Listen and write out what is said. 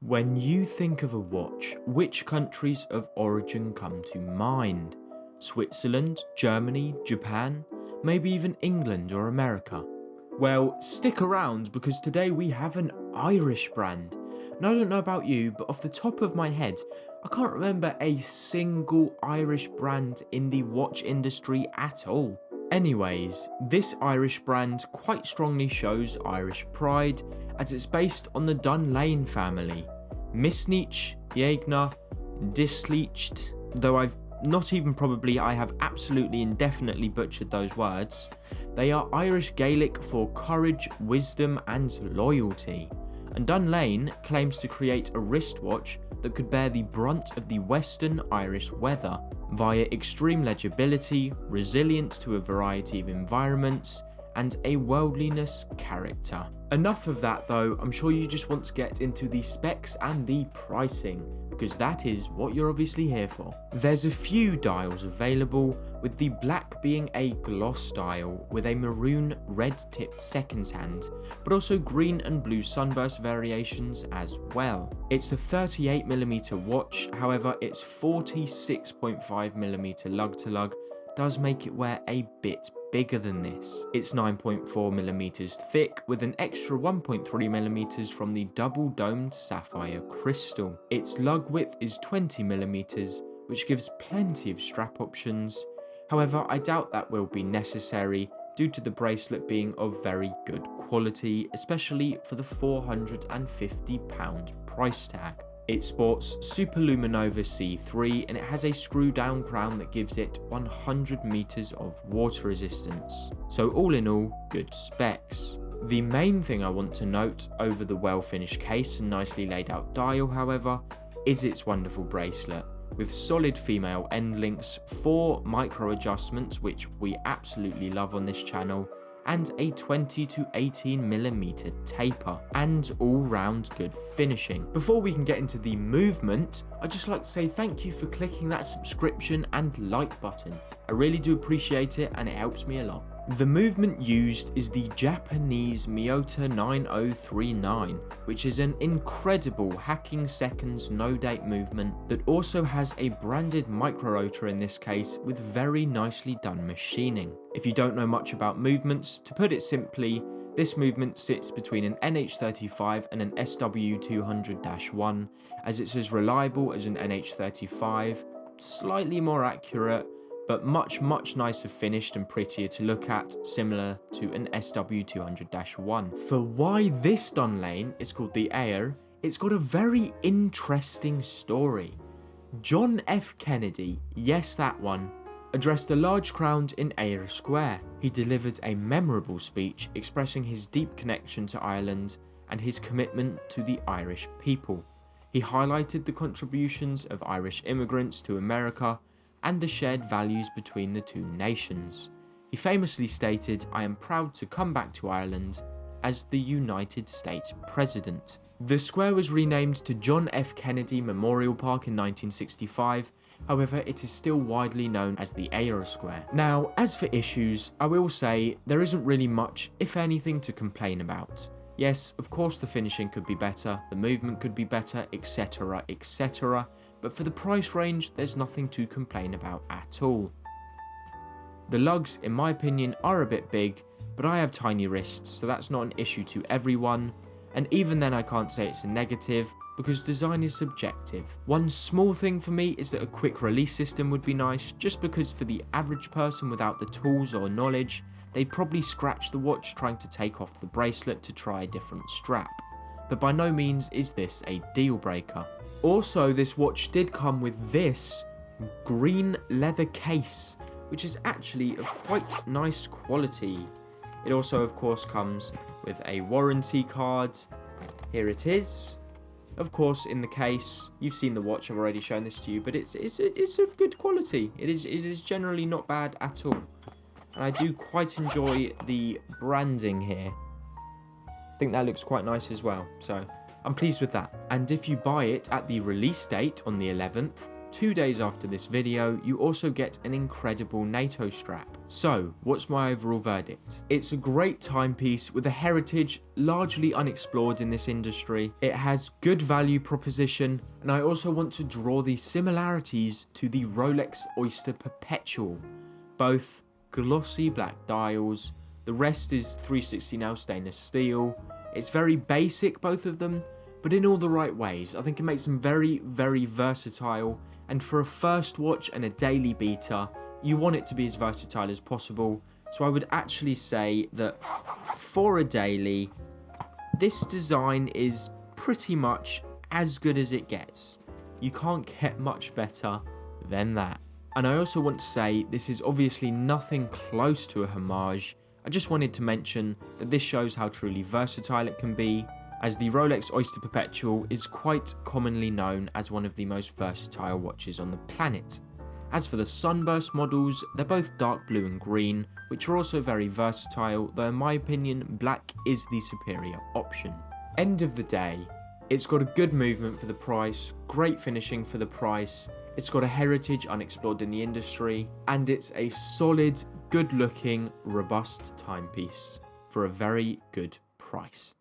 When you think of a watch, which countries of origin come to mind? Switzerland, Germany, Japan, maybe even England or America? Well, stick around because today we have an Irish brand. Now, I don't know about you, but off the top of my head, I can't remember a single Irish brand in the watch industry at all. Anyways, this Irish brand quite strongly shows Irish pride as it's based on the Dunlaing family. Misnich, Jaegner, Disleached, though I have absolutely indefinitely butchered those words. They are Irish Gaelic for courage, wisdom and loyalty. And Dunlaing claims to create a wristwatch that could bear the brunt of the Western Irish weather via extreme legibility, resilience to a variety of environments, and a worldliness character. Enough of that though, I'm sure you just want to get into the specs and the pricing, because that is what you're obviously here for. There's a few dials available, with the black being a gloss dial with a maroon red tipped seconds hand, but also green and blue sunburst variations as well. It's a 38mm watch, however its 46.5mm lug to lug does make it wear a bit bigger than this. It's 9.4mm thick with an extra 1.3mm from the double domed sapphire crystal. Its lug width is 20mm, which gives plenty of strap options. However, I doubt that will be necessary due to the bracelet being of very good quality, especially for the £450 price tag. It sports Superluminova C3 and it has a screw down crown that gives it 100 meters of water resistance. So all in all, good specs. The main thing I want to note over the well finished case and nicely laid out dial, however, is its wonderful bracelet. With solid female end links, 4 micro adjustments which we absolutely love on this channel, and a 20 to 18mm taper, and all round good finishing. Before we can get into the movement, I'd just like to say thank you for clicking that subscription and like button. I really do appreciate it and it helps me a lot. The movement used is the Japanese miyota 9039, which is an incredible hacking seconds no date movement that also has a branded micro rotor in this case with very nicely done machining. If you don't know much about movements, to put it simply, this movement sits between an NH35 and an SW200-1, as it's as reliable as an NH35, slightly more accurate, but much nicer finished and prettier to look at, similar to an SW200-1. For why this Dunlaing is called the Eyre, it's got a very interesting story. John F. Kennedy, yes that one, addressed a large crowd in Eyre Square. He delivered a memorable speech expressing his deep connection to Ireland and his commitment to the Irish people. He highlighted the contributions of Irish immigrants to America and the shared values between the two nations. He famously stated, "I am proud to come back to Ireland as the United States President." The square was renamed to John F. Kennedy Memorial Park in 1965, however it is still widely known as the Eyre Square. Now, as for issues, I will say there isn't really much, if anything, to complain about. Yes, of course the finishing could be better, the movement could be better, etc, etc, but for the price range there's nothing to complain about at all. The lugs, in my opinion, are a bit big, but I have tiny wrists, so that's not an issue to everyone, and even then I can't say it's a negative, because design is subjective. One small thing for me is that a quick release system would be nice, just because for the average person without the tools or knowledge, they'd probably scratch the watch trying to take off the bracelet to try a different strap. But by no means is this a deal breaker. Also, this watch did come with this green leather case, which is actually of quite nice quality. It also of course comes with a warranty card. Here it is. Of course, in the case, you've seen the watch, I've already shown this to you, but it's of good quality. It is generally not bad at all. And I do quite enjoy the branding here. I think that looks quite nice as well, so I'm pleased with that. And if you buy it at the release date on the 11th, 2 days after this video, you also get an incredible NATO strap. So, what's my overall verdict? It's a great timepiece with a heritage largely unexplored in this industry. It has good value proposition, and I also want to draw the similarities to the Rolex Oyster Perpetual. Both glossy black dials, the rest is 360 nail stainless steel. It's very basic, both of them, but in all the right ways. I think it makes them very, very versatile, and for a first watch and a daily beater, you want it to be as versatile as possible. So I would actually say that for a daily, this design is pretty much as good as it gets. You can't get much better than that. And I also want to say this is obviously nothing close to a homage. I just wanted to mention that this shows how truly versatile it can be, as the Rolex Oyster Perpetual is quite commonly known as one of the most versatile watches on the planet. As for the Sunburst models, they're both dark blue and green, which are also very versatile, though in my opinion, black is the superior option. End of the day, it's got a good movement for the price, great finishing for the price, it's got a heritage unexplored in the industry, and it's a solid, good looking, robust timepiece for a very good price.